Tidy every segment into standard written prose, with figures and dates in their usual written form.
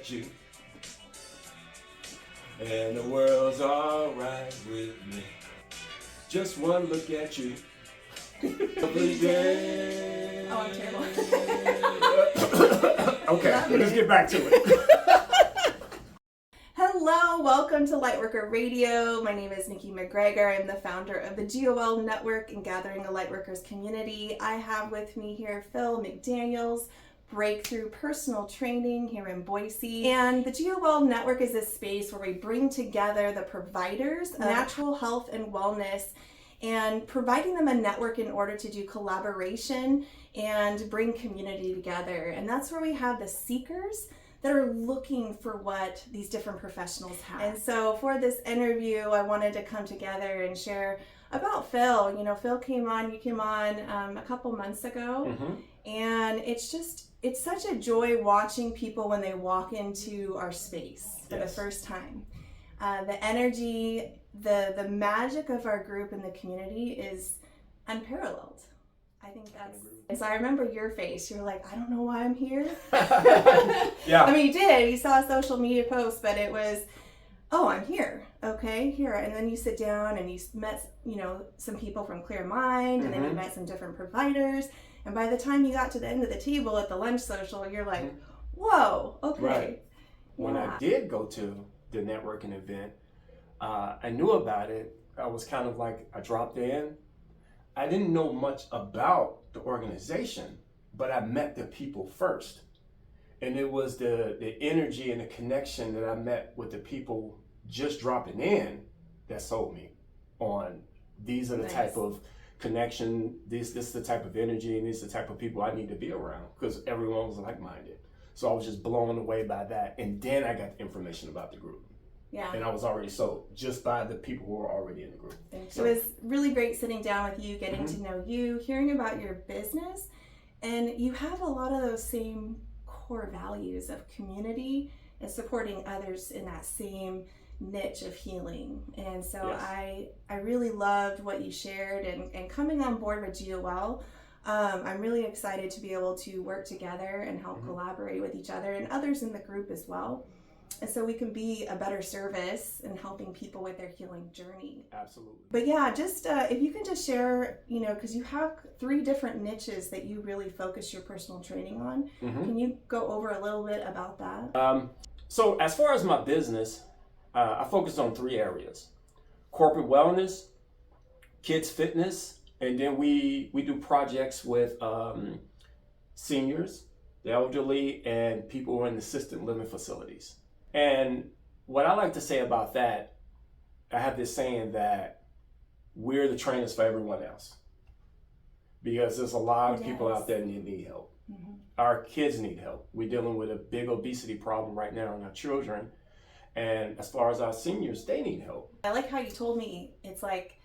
at you, and the world's alright with me. Just one look at you. Every day. Oh, I'm terrible. Okay, let's get back to it. Hello, welcome to Lightworker Radio. My name is Nikki McGregor. I'm the founder of the GOL Network and Gathering a Lightworkers community. I have with me here Phil Mcdaniels, Breakthrough Personal Training here in Boise. And the GOL Network is a space where we bring together the providers of natural health and wellness and providing them a network in order to do collaboration and bring community together. And that's where we have the seekers that are looking for what these different professionals have. And so for this interview, I wanted to come together and share about Phil. You know, Phil came on a couple months ago, and it's such a joy watching people when they walk into our space for the first time. The energy, the magic of our group and the community is unparalleled. I think that's. So I remember your face. You were like, I don't know why I'm here. Yeah. I mean, you did. You saw a social media post, but it was, oh, I'm here. Okay, here. And then you sit down and you met, some people from Clear Mind, and then you met some different providers. And by the time you got to the end of the table at the lunch social, you're like, whoa, okay. Right. When I did go to the networking event, I knew about it. I was kind of like, I dropped in. I didn't know much about the organization, but I met the people first. And it was the energy and the connection that I met with the people just dropping in that sold me on these are the type of connection, this is the type of energy, and these are the type of people I need to be around, because everyone was like-minded. So I was just blown away by that. And then I got the information about the group. Yeah. And I was already sold just by the people who were already in the group. So it was really great sitting down with you, getting to know you, hearing about your business. And you have a lot of those same core values of community and supporting others in that same niche of healing. And so I really loved what you shared, and coming on board with GOL. I'm really excited to be able to work together and help collaborate with each other and others in the group as well. And so we can be a better service in helping people with their healing journey. Absolutely. But yeah, just if you can just share, because you have 3 different niches that you really focus your personal training on. Can you go over a little bit about that? So as far as my business, I focus on 3 areas: corporate wellness, kids fitness, and then we do projects with seniors, the elderly, and people who are in assisted living facilities. And what I like to say about that, I have this saying that we're the trainers for everyone else, because there's a lot of people out there that need help. Our kids need help. We're dealing with a big obesity problem right now in our children. And as far as our seniors, they need help. I like how you told me it's like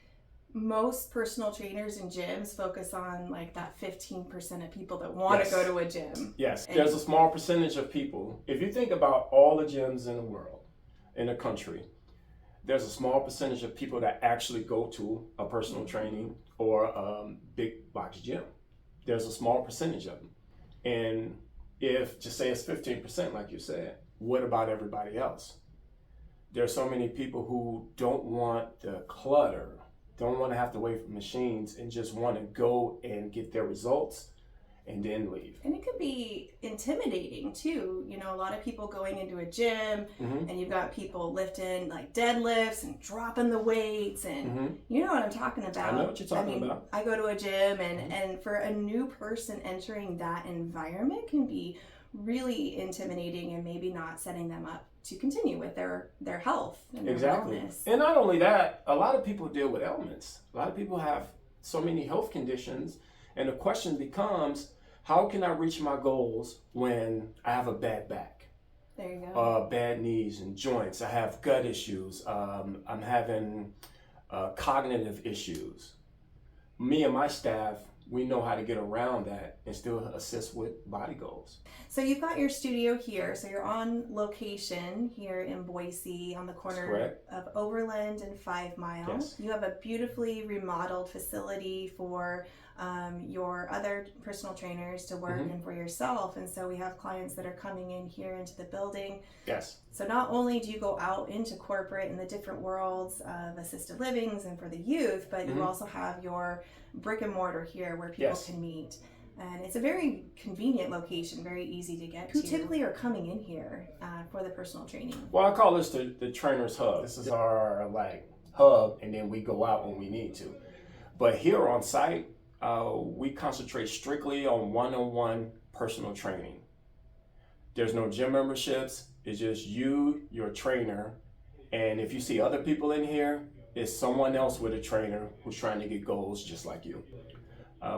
most personal trainers and gyms focus on like that 15% of people that want to go to a gym. Yes, there's a small percentage of people. If you think about all the gyms in the world, in the country, there's a small percentage of people that actually go to a personal training or a big box gym. There's a small percentage of them. And if, just say it's 15%, like you said, what about everybody else? There's so many people who don't want the clutter, don't want to have to wait for machines, and just want to go and get their results and then leave. And it could be intimidating too. A lot of people going into a gym and you've got people lifting like deadlifts and dropping the weights, and you know what I'm talking about. I know what you're talking about. I go to a gym and for a new person entering that environment can be really intimidating and maybe not setting them up to continue with their health and their wellness. And not only that, a lot of people deal with ailments. A lot of people have so many health conditions, and the question becomes, how can I reach my goals when I have a bad back? There you go. Bad knees and joints. I have gut issues. I'm having cognitive issues. Me and my staff we know how to get around that and still assist with body goals. So you've got your studio here. So you're on location here in Boise on the corner of Overland and 5 Mile. Yes. You have a beautifully remodeled facility for your other personal trainers to work and for yourself. And so we have clients that are coming in here into the building. Yes. So not only do you go out into corporate and the different worlds of assisted livings and for the youth, but you also have your brick and mortar here where people can meet. And it's a very convenient location, very easy to get to. Who typically are coming in here for the personal training? Well, I call this the trainer's hub. This is our hub, and then we go out when we need to. But here on site, we concentrate strictly on one-on-one personal training. There's no gym memberships. It's just you, your trainer, and if you see other people in here, it's someone else with a trainer who's trying to get goals just like you.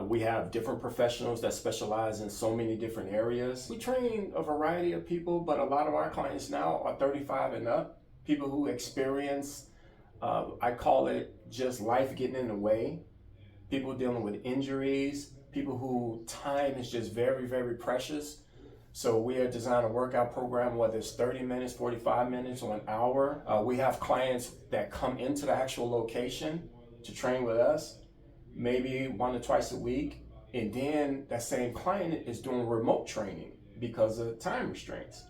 We have different professionals that specialize in so many different areas. We train a variety of people, but a lot of our clients now are 35 and up, people who experience, I call it just life getting in the way, people dealing with injuries, people who time is just very, very precious. So we have designed a workout program, whether it's 30 minutes, 45 minutes, or an hour. We have clients that come into the actual location to train with us, maybe 1 or twice a week. And then that same client is doing remote training because of time restraints.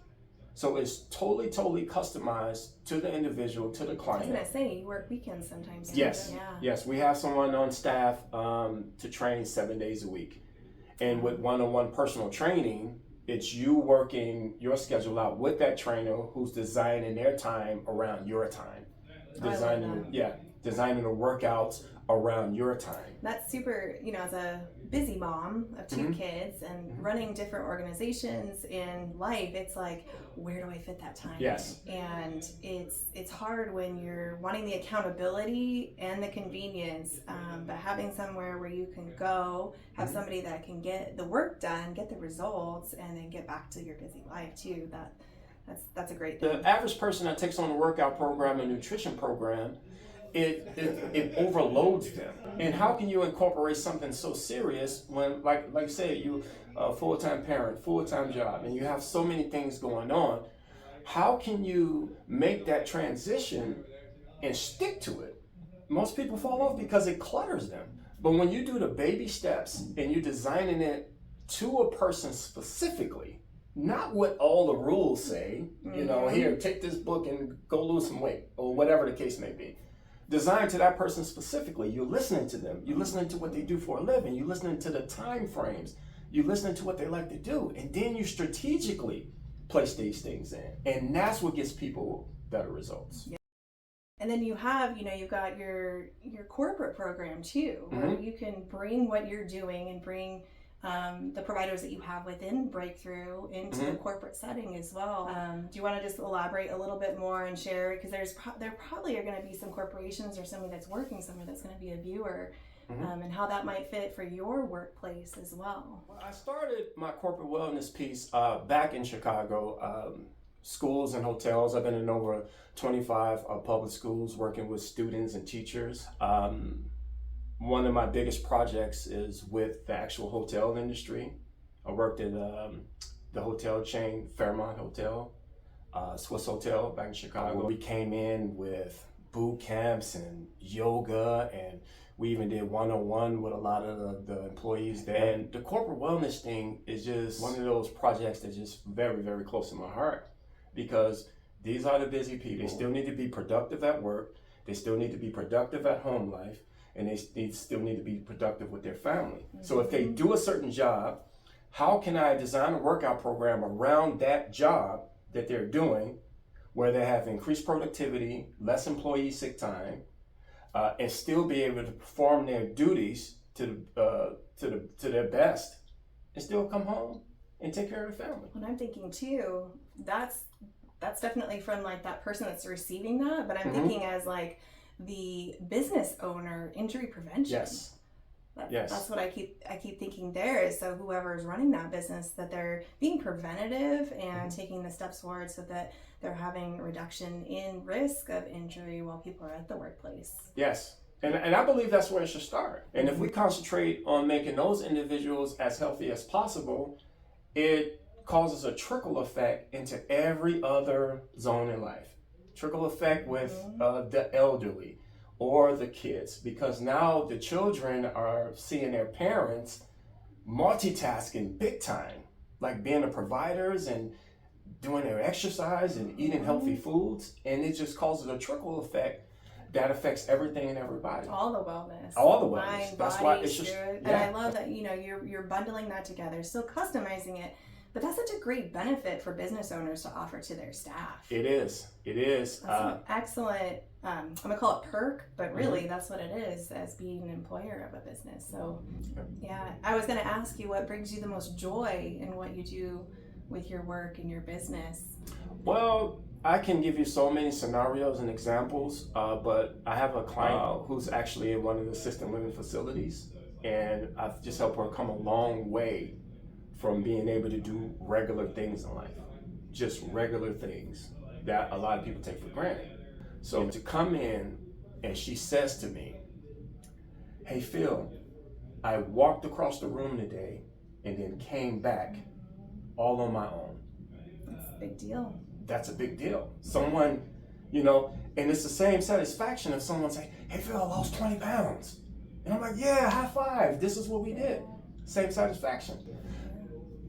So it's totally customized to the individual, to the client. I was gonna say, you work weekends sometimes. Yes, yes. We have someone on staff to train 7 days a week. And with one-on-one personal training, it's you working your schedule out with that trainer who's designing their time around your time. Designing the workouts around your time. That's super, as a busy mom of 2 kids and running different organizations in life, it's like, where do I fit that time? Yes. And it's hard when you're wanting the accountability and the convenience, but having somewhere where you can go, have somebody that can get the work done, get the results, and then get back to your busy life too. That's a great thing. The average person that takes on a workout program, a nutrition program, it overloads them. And how can you incorporate something so serious when, like you say, you a full-time parent, full-time job, and you have so many things going on? How can you make that transition and stick to it? Most people fall off because it clutters them. But when you do the baby steps and you're designing it to a person specifically, not what all the rules say, here, take this book and go lose some weight, or whatever the case may be. Designed to that person specifically. You're listening to them. You're listening to what they do for a living. You're listening to the time frames. You're listening to what they like to do. And then you strategically place these things in. And that's what gets people better results. Yeah. And then you have, you've got your corporate program too, where you can bring what you're doing and bring the providers that you have within Breakthrough into the corporate setting as well. Do you want to just elaborate a little bit more and share? Because there probably are going to be some corporations or somebody that's working somewhere that's going to be a viewer, and how that might fit for your workplace as well. Well, I started my corporate wellness piece back in Chicago. Schools and hotels. I've been in over 25 public schools working with students and teachers. One of my biggest projects is with the actual hotel industry. I worked at the hotel chain, Fairmont Hotel, Swiss Hotel back in Chicago. We came in with boot camps and yoga, and we even did one-on-one with a lot of the employees there. And the corporate wellness thing is just one of those projects that's just very, very close to my heart, because these are the busy people. They still need to be productive at work. They still need to be productive at home life. And they still need to be productive with their family. So if they do a certain job, how can I design a workout program around that job that they're doing, where they have increased productivity, less employee sick time, and still be able to perform their duties to their best, and still come home and take care of the family? And I'm thinking too, that's definitely from that person that's receiving that, but I'm thinking as the business owner, injury prevention. Yes. That's what I keep thinking there is, so whoever's running that business, that they're being preventative and taking the steps forward so that they're having a reduction in risk of injury while people are at the workplace. Yes. And I believe that's where it should start. And if we concentrate on making those individuals as healthy as possible, it causes a trickle effect into every other zone in life. Trickle effect with the elderly or the kids, because now the children are seeing their parents multitasking big time, like being the providers and doing their exercise and eating healthy foods, and it just causes a trickle effect that affects everything and everybody. All the wellness. All the wellness. Mind, That's body, why it's just spirit. And I love that, you know, you're bundling that together, still customizing it. But that's such a great benefit for business owners to offer to their staff. It is. It is. That's an excellent, I'm going to call it perk, but really that's what it is as being an employer of a business. So, yeah, I was going to ask you what brings you the most joy in what you do with your work and your business. Well, I can give you so many scenarios and examples, but I have a client who's actually in one of the assisted living facilities, and I've just helped her come a long way from being able to do regular things in life, just regular things that a lot of people take for granted. So to come in and she says to me, "Hey Phil, I walked across the room today and then came back all on my own." That's a big deal. That's a big deal. Someone, you know, and it's the same satisfaction if someone say, "Hey Phil, I lost 20 pounds." And I'm like, "Yeah, high five. This is what we did." Same satisfaction.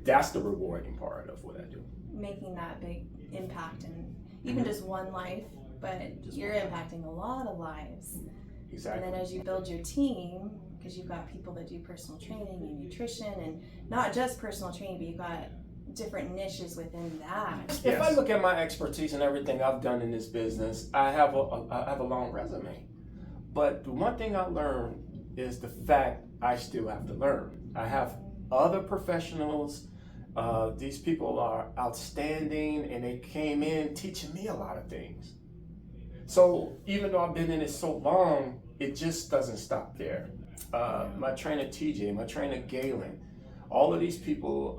That's the rewarding part of what I do. Making that big impact in even just one life, but you're impacting a lot of lives. Exactly. And then as you build your team, because you've got people that do personal training and nutrition, and not just personal training, but you've got different niches within that. If I look at my expertise and everything I've done in this business, I have a long resume. But the one thing I learned is the fact I still have to learn. I have other professionals. These people are outstanding, and they came in teaching me a lot of things. So even though I've been in it so long, it just doesn't stop there. My trainer TJ, my trainer Galen, all of these people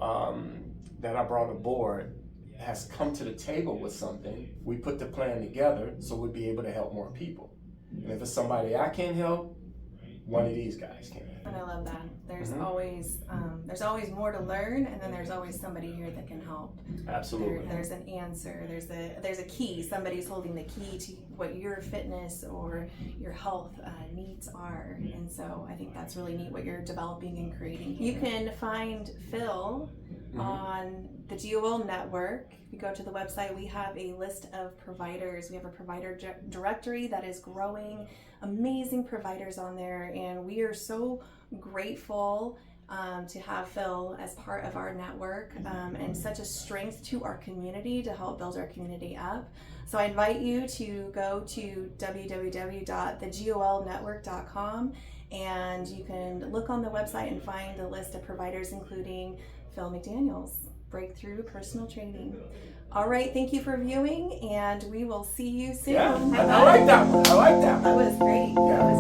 that I brought aboard has come to the table with something. We put the plan together so we'll be able to help more people. And if it's somebody I can't help, one of these guys can. And I love that. There's always more to learn, and then there's always somebody here that can help. Absolutely. There's an answer. There's a key. Somebody's holding the key to what your fitness or your health needs are. And so I think that's really neat what you're developing and creating. You can find Phil on the GOL network. If you go to the website, we have a list of providers. We have a provider directory that is growing. Amazing providers on there, and we are so grateful to have Phil as part of our network, and such a strength to our community to help build our community up. So I invite you to go to www.thegolnetwork.com, and you can look on the website and find a list of providers, including Phil Mcdaniels, Breakthrough Personal Training. All right, thank you for viewing, and we will see you soon. Yeah, I like that one. That was great. Yeah.